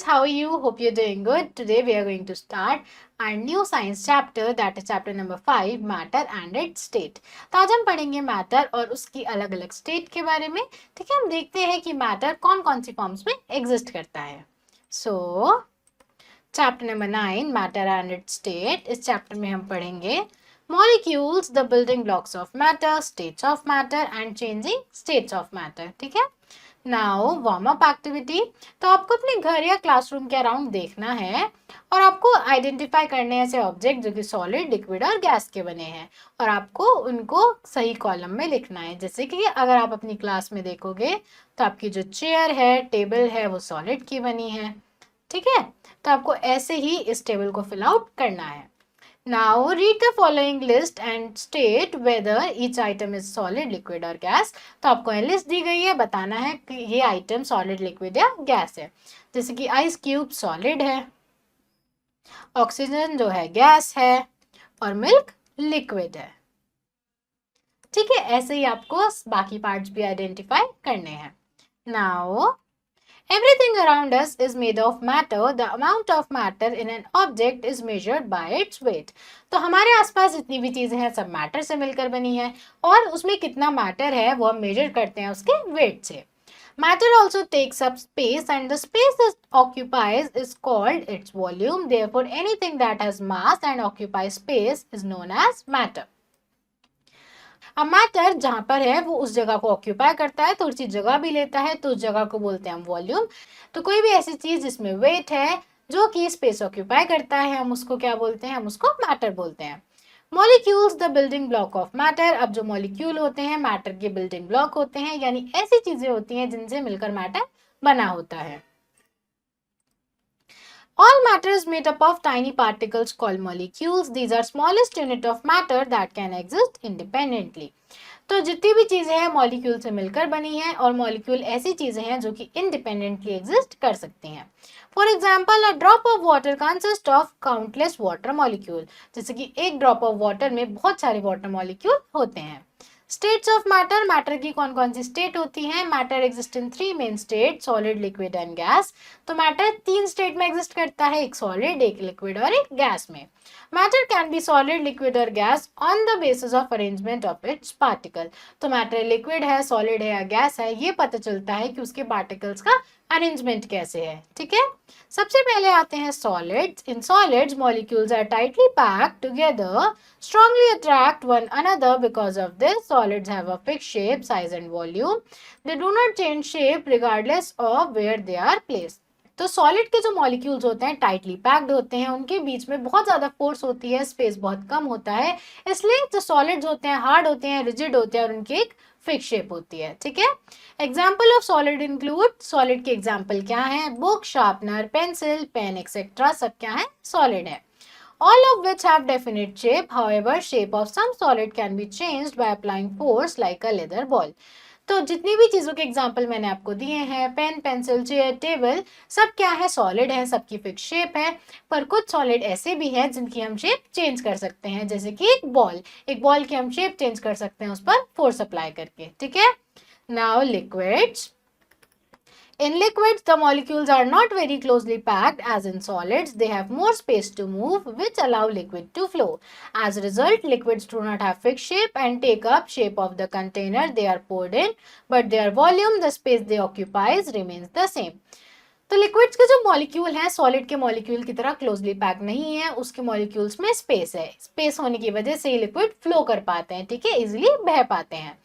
how are you? Hope you're doing good. Today we are going to start our new science chapter, that is chapter number 5, matter and its state. तो आज हम पढ़ेंगे matter और उसकी अलग अलग state के बारे में. ठीक है, हम देखते हैं कि मैटर कौन कौन सी फॉर्म्स में एग्जिस्ट करता है. सो chapter number 9, matter and it's state. इस चैप्टर में हम पढ़ेंगे molecules, the building blocks of matter, states of matter and changing states of matter. ठीक है. Now warm up activity. तो आपको अपने घर या क्लासरूम के अराउंड देखना है और आपको आइडेंटिफाई करने हैं ऐसे ऑब्जेक्ट जो कि सॉलिड, लिक्विड और गैस के बने हैं और आपको उनको सही कॉलम में लिखना है. जैसे कि अगर आप अपनी क्लास में देखोगे तो आपकी जो चेयर है, टेबल है, वो सॉलिड की बनी है. ठीक है, तो आपको ऐसे ही इस टेबल को फिल आउट करना है. Now read the following list and state whether each item is solid, liquid or gas. तो आपको लिस्ट दी गई है, बताना है कि ये आइटम सॉलिड, लिक्विड या गैस है. जैसे कि आइस क्यूब सॉलिड है, ऑक्सीजन जो है गैस है और मिल्क लिक्विड है. ठीक है, ऐसे ही आपको बाकी पार्ट्स भी आइडेंटिफाई करने हैं. Now everything around us is made of matter. The amount of matter in an object is measured by its weight. तो हमारे आसपास जितनी भी चीजें हैं सब मैटर से मिलकर बनी है और उसमें कितना मैटर है वो हम मेजर करते हैं उसके वेट से. Matter also takes up space and the space it occupies is called its volume. Therefore, anything that has mass and occupies space is known as matter. अब मैटर जहां पर है वो उस जगह को ऑक्यूपाई करता है, थोड़ी सी जगह भी लेता है, तो उस जगह को बोलते हैं हम वॉल्यूम. तो कोई भी ऐसी चीज जिसमें वेट है जो कि स्पेस ऑक्यूपाई करता है, हम उसको क्या बोलते हैं? हम उसको मैटर बोलते हैं. Molecules the building block of matter. अब जो मॉलिक्यूल होते हैं मैटर के बिल्डिंग ब्लॉक होते हैं, यानी ऐसी चीजें होती हैं जिनसे मिलकर मैटर बना होता है. All matter is made up of tiny particles called molecules. These are smallest unit of matter that can exist independently. तो जितनी भी चीजें हैं मॉलिक्यूल से मिलकर बनी हैं और मॉलिक्यूल ऐसी चीजें हैं जो कि इंडिपेंडेंटली एग्जिस्ट कर सकती हैं. For example, a drop of water consist of countless water molecule. जैसे कि एक ड्रॉप ऑफ वाटर में बहुत सारे वाटर मॉलिक्यूल होते हैं. States of matter. मैटर की कौन कौन सी स्टेट होती हैं? Matter exist in 3 main state, solid, liquid and gas. तो मैटर 3 स्टेट में एग्जिस्ट करता है, एक सॉलिड, एक लिक्विड और एक गैस में. Matter can be solid, liquid और gas on the basis of arrangement of its particle. तो मैटर लिक्विड है, सॉलिड है या गैस है, ये पता चलता है कि उसके पार्टिकल्स का अरेंजमेंट कैसे है. ठीक है, सबसे पहले आते हैं solids. In solids molecules are tightly packed together, strongly attract one another. Because of this, solids have a fixed shape, size and volume. They do not change shape regardless of where they are placed. तो solid के जो molecules होते हैं tightly packed होते हैं, उनके बीच में बहुत ज्यादा फोर्स होती है, स्पेस बहुत कम होता है, इसलिए जो सॉलिड्स होते हैं हार्ड होते हैं, रिजिड होते हैं और उनकी एक फिक्स शेप होती है. ठीक है, example of solid include. Solid के एग्जाम्पल क्या है? Book, sharpener, pencil, pen etcetera सब क्या है? सॉलिड है. All of which have definite shape. However, shape of some solid can be changed by applying force like a leather ball. तो जितनी भी चीजों के एग्जाम्पल मैंने आपको दिए हैं, पेन, पेंसिल, चेयर, टेबल, सब क्या है? सॉलिड है, सबकी फिक्स शेप है. पर कुछ सॉलिड ऐसे भी हैं जिनकी हम शेप चेंज कर सकते हैं, जैसे कि एक बॉल की हम शेप चेंज कर सकते हैं उस पर फोर्स अप्लाई करके. ठीक है. Now liquids. In liquids, the molecules are not very closely packed as in solids. They have more space to move, which allow liquid to flow. As a result, liquids do not have fixed shape and take up shape of the container they are poured in, but their volume, the space they occupy, remains the same. तो liquids के जो molecule हैं solid के molecule की तरह closely pack नहीं है, उसके मॉलिक्यूल्स में स्पेस है. स्पेस होने की वजह से ये लिक्विड फ्लो कर पाते हैं. ठीक है, इजिली बह पाते हैं.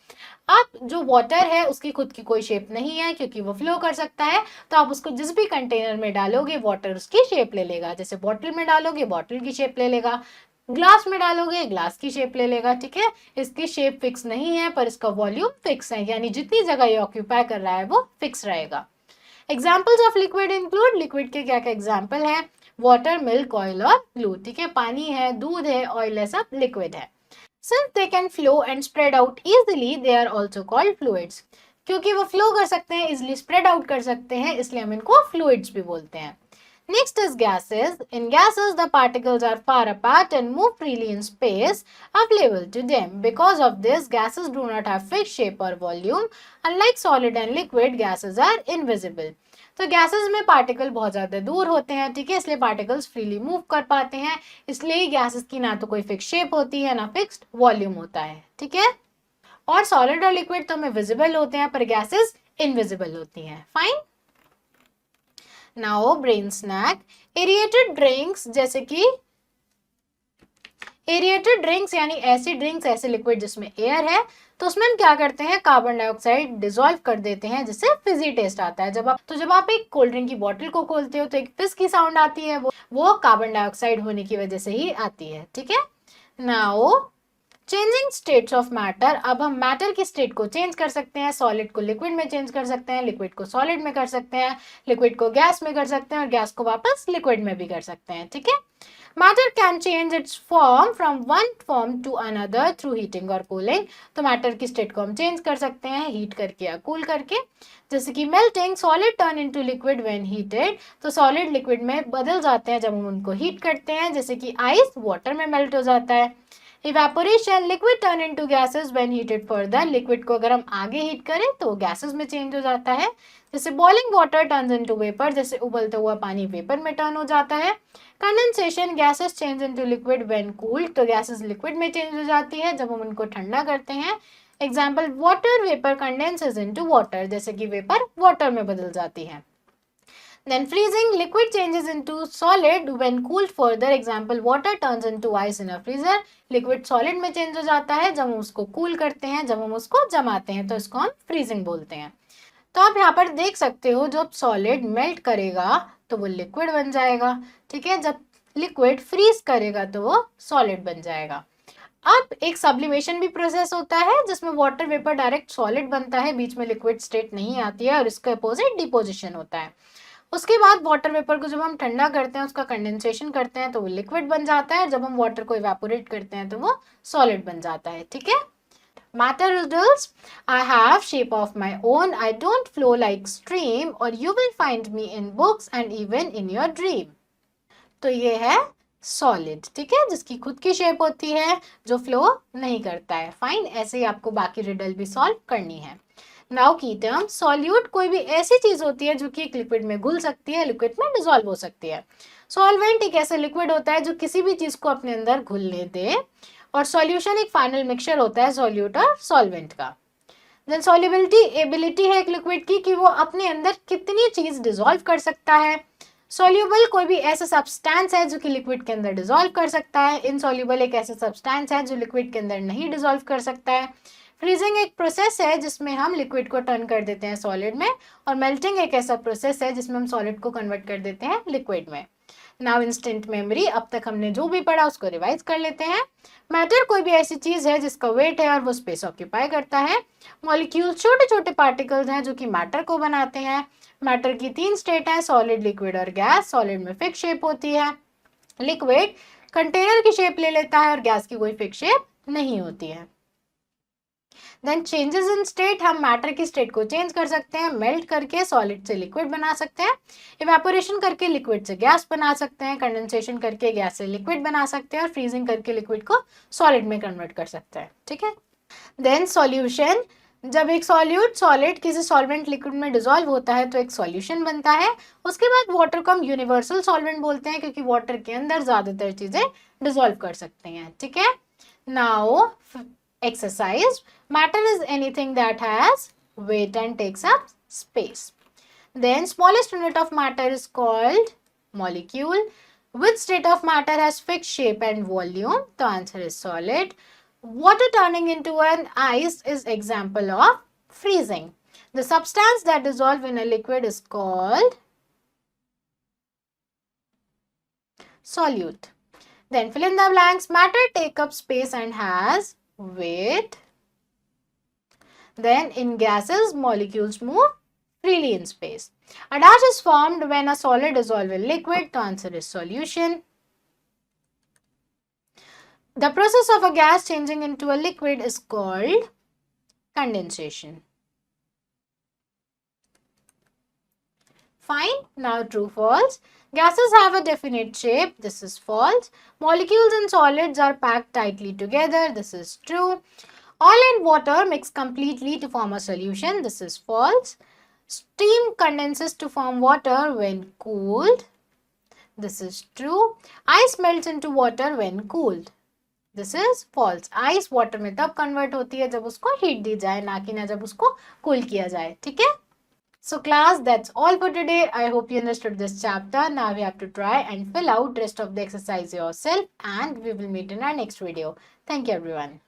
अब जो वाटर है उसकी खुद की कोई शेप नहीं है क्योंकि वो फ्लो कर सकता है, तो आप उसको जिस भी कंटेनर में डालोगे वाटर उसकी शेप ले लेगा. जैसे बॉटल में डालोगे बॉटल की शेप ले लेगा, ग्लास में डालोगे ग्लास की शेप ले लेगा. ठीक है, इसकी शेप फिक्स नहीं है पर इसका वॉल्यूम फिक्स है, यानी जितनी जगह ये ऑक्यूपाई कर रहा है वो फिक्स रहेगा. Examples of liquid include. Liquid के क्या क्या एग्जाम्पल है? वाटर, मिल्क, ऑयल और ग्लू. ठीक है, पानी है, दूध है, ऑयल है, सब लिक्विड है. Since they can flow and spread out easily, they are also called fluids. क्योंकि वो फ्लो कर सकते हैं, इजिली स्प्रेड आउट कर सकते हैं, इसलिए हम इनको फ्लूइड्स भी बोलते हैं. Next is gases. In gases, the particles are far apart and move freely in space available to them. Because of this, gases do not have fixed shape or volume. Unlike solid and liquid, gases are invisible. तो gases में particle बहुत ज़्यादा दूर होते हैं, ठीक है, इसलिए पार्टिकल्स फ्रीली मूव कर पाते हैं, इसलिए गैसेस की ना तो कोई फिक्स शेप होती है ना फिक्स्ड वॉल्यूम होता है, ठीक है। और सॉलिड और लिक्विड तो हमें विजिबल होते हैं पर गैसेस इनविजिबल होती हैं। Fine. Now brain snack, aerated drinks, जैसे कि एरिएटेड ड्रिंक्स यानी ऐसी ड्रिंक्स, ऐसे लिक्विड जिसमें एयर है, तो उसमें हम क्या करते हैं, कार्बन डाइऑक्साइड डिसॉल्व कर देते हैं जिससे फिजी टेस्ट आता है। जब आप एक कोल्ड ड्रिंक की बोतल को खोलते हो तो एक फिज की साउंड आती है, वो कार्बन डाइऑक्साइड होने की वजह से ही आती है, ठीक है। Now changing states of matter, अब हम मैटर की स्टेट को चेंज कर सकते हैं, सॉलिड को लिक्विड में चेंज कर सकते हैं, लिक्विड को सॉलिड में कर सकते हैं, लिक्विड को गैस में कर सकते हैं और गैस को वापस लिक्विड में भी कर सकते हैं, ठीक है। Matter can change its form from one form to another through heating और कूलिंग, तो मैटर की स्टेट को हम चेंज कर सकते हैं हीट करके या कूल करके। जैसे कि melting, solid turn into liquid when heated, तो सॉलिड लिक्विड में बदल जाते हैं जब हम उनको हीट करते हैं, जैसे कि आइस वाटर में मेल्ट हो जाता है। Evaporation, liquid turn into gases when heated further, liquid को अगर हम आगे हीट करें तो गैसेस में चेंज हो जाता है। जैसे boiling water turns into vapour, जैसे उबलता हुआ पानी वेपर में टर्न हो जाता है। Condensation, gases change into liquid when cooled, तो गैसेस लिक्विड में चेंज हो जाती है जब हम उनको ठंडा करते हैं। Example, water vapour condenses into water, जैसे कि वेपर वाटर में बदल जाती है। Then freezing, liquid changes into solid when cooled further. Example, water turns into ice in a freezer. Liquid solid में change हो जाता है जब हम उसको cool करते हैं, जब हम उसको जमाते हैं, तो इसको हम freezing बोलते हैं। तो आप यहाँ पर देख सकते हो, जब सॉलिड मेल्ट करेगा तो वो लिक्विड बन जाएगा, ठीक है, जब लिक्विड फ्रीज करेगा तो वो सॉलिड बन जाएगा। अब एक सब्लिमेशन भी प्रोसेस होता है जिसमें वाटर वेपर डायरेक्ट सॉलिड बनता है, बीच में लिक्विड स्टेट नहीं आती है और इसका अपोजिट डिपोजिशन होता है। उसके बाद वाटर वेपर को जब हम ठंडा करते हैं, उसका कंडेंसेशन करते हैं तो वो लिक्विड बन जाता है, जब हम वाटर को इवेपोरेट करते हैं तो वो सॉलिड बन जाता है, ठीक है। Matter riddles, I have shape of my own, I don't flow like stream, और you will find me in books and even in your dream. तो ये है सॉलिड, ठीक है, जिसकी खुद की शेप होती है, जो फ्लो नहीं करता है। फाइन, ऐसे ही आपको बाकी रिडल भी सॉल्व करनी है। नाउ की टर्म, सॉल्यूट कोई भी ऐसी चीज होती है जो कि एक लिक्विड में घुल सकती है, लिक्विड में डिसॉल्व हो सकती है। सॉल्वेंट एक ऐसा लिक्विड होता है जो किसी भी चीज को अपने अंदर घुलने दे, और सॉल्यूशन एक फाइनल मिक्सचर होता है सॉल्यूट और सॉल्वेंट का। देन सॉल्युबिलिटी, एबिलिटी है एक लिक्विड की कि वो अपने अंदर कितनी चीज डिसॉल्व कर सकता है। सॉल्युबल कोई भी ऐसा सब्सटेंस है जो कि लिक्विड के अंदर डिसॉल्व कर सकता है। इनसॉल्युबल एक ऐसा सब्सटेंस है जो लिक्विड के अंदर नहीं डिसॉल्व कर सकता है। फ्रीजिंग एक प्रोसेस है जिसमें हम लिक्विड को टर्न कर देते हैं सॉलिड में, और मेल्टिंग एक ऐसा प्रोसेस है जिसमें हम सॉलिड को कन्वर्ट कर देते हैं लिक्विड में। नाउ इंस्टेंट मेमोरी, अब तक हमने जो भी पढ़ा उसको रिवाइज कर लेते हैं। मैटर कोई भी ऐसी चीज है जिसका वेट है और वो स्पेस ऑक्यूपाई करता है। मॉलिक्यूल्स छोटे छोटे पार्टिकल्स हैं जो कि मैटर को बनाते हैं। मैटर की 3 स्टेट है, सॉलिड, लिक्विड और गैस। सॉलिड में फिक्स शेप होती है, लिक्विड कंटेनर की शेप ले लेता है और गैस की कोई फिक्स शेप नहीं होती है। देन चेंजेस इन स्टेट, हम मैटर की स्टेट को चेंज कर सकते हैं, मेल्ट करके सॉलिड से लिक्विड बना सकते हैं, इवेपोरेशन करके लिक्विड से गैस बना सकते हैं, कंडेंसेशन करके गैस से लिक्विड बना सकते हैं और फ्रीजिंग करके लिक्विड को सॉलिड में कन्वर्ट कर सकते हैं, ठीक है। देन सॉल्यूशन, जब एक सॉल्यूट सॉलिड किसी सॉल्वेंट लिक्विड में डिसॉल्व होता है तो एक सॉल्यूशन बनता है। उसके बाद वाटर को हम यूनिवर्सल सॉल्वेंट बोलते हैं क्योंकि वाटर के अंदर ज्यादातर चीजें डिसॉल्व कर सकते हैं, ठीक है। Now exercise, matter is anything that has weight and takes up space. Then smallest unit of matter is called molecule. Which state of matter has fixed shape and volume? The answer is solid. Water turning into an ice is example of freezing. The substance that dissolves in a liquid is called solute. Then fill in the blanks. Matter take up space and has weight. Then in gases, molecules move freely in space. A dash is formed when a solid dissolves in liquid. The answer is solution. The process of a gas changing into a liquid is called condensation. Fine. Now true false. Gases have a definite shape. This is false. Molecules and solids are packed tightly together. This is true. Oil and water mix completely to form a solution. This is false. Steam condenses to form water when cooled. This is true. Ice melts into water when cooled. This is false. Ice water में तब convert होती है जब उसको heat दी जाए, ना कि ना जब उसको cool किया जाए. ठीक है? So class, that's all for today. I hope you understood this chapter. Now we have to try and fill out rest of the exercise yourself, and we will meet in our next video. Thank you everyone.